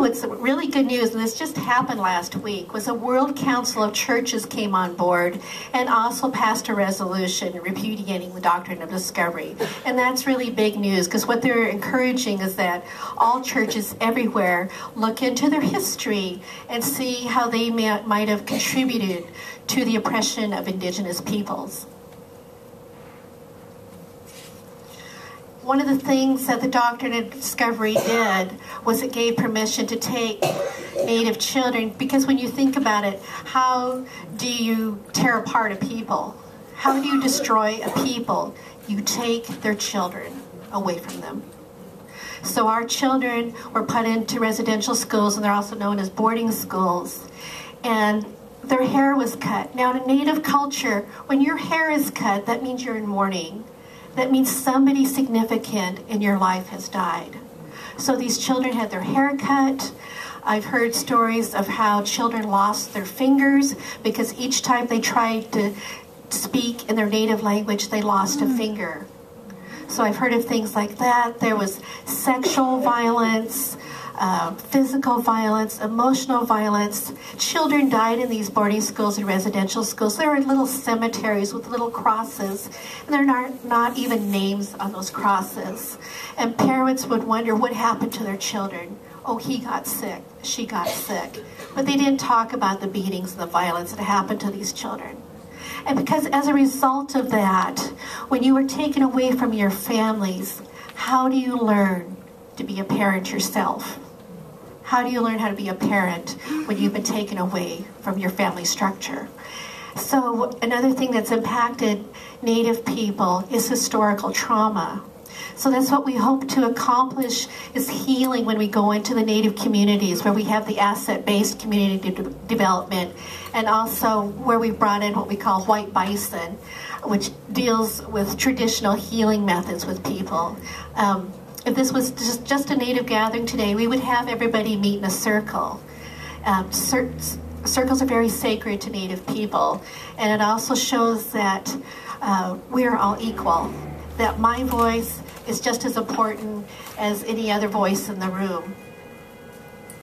what's really good news, and this just happened last week, was a World Council of Churches came on board and also passed a resolution repudiating the doctrine of discovery. And that's really big news, because what they're encouraging is that all churches everywhere look into their history and see how they might have contributed to the oppression of Indigenous peoples. One of the things that the Doctrine of Discovery did was it gave permission to take Native children, because when you think about it, how do you tear apart a people? How do you destroy a people? You take their children away from them. So our children were put into residential schools, and they're also known as boarding schools, and their hair was cut. Now in a Native culture, when your hair is cut, that means you're in mourning. That means somebody significant in your life has died. So these children had their hair cut. I've heard stories of how children lost their fingers because each time they tried to speak in their native language, they lost a finger. So I've heard of things like that. There was sexual violence, physical violence, emotional violence. Children died in these boarding schools and residential schools. There were little cemeteries with little crosses, and there are not even names on those crosses. And parents would wonder what happened to their children. Oh, he got sick, she got sick. But they didn't talk about the beatings and the violence that happened to these children. And because as a result of that, when you were taken away from your families, how do you learn to be a parent yourself? How do you learn how to be a parent when you've been taken away from your family structure? So another thing that's impacted Native people is historical trauma. So that's what we hope to accomplish, is healing when we go into the Native communities where we have the asset-based community development, and also where we brought in what we call white bison, which deals with traditional healing methods with people. If this was just a Native gathering today, we would have everybody meet in a circle. Circles are very sacred to Native people, and it also shows that we are all equal, that my voice is just as important as any other voice in the room.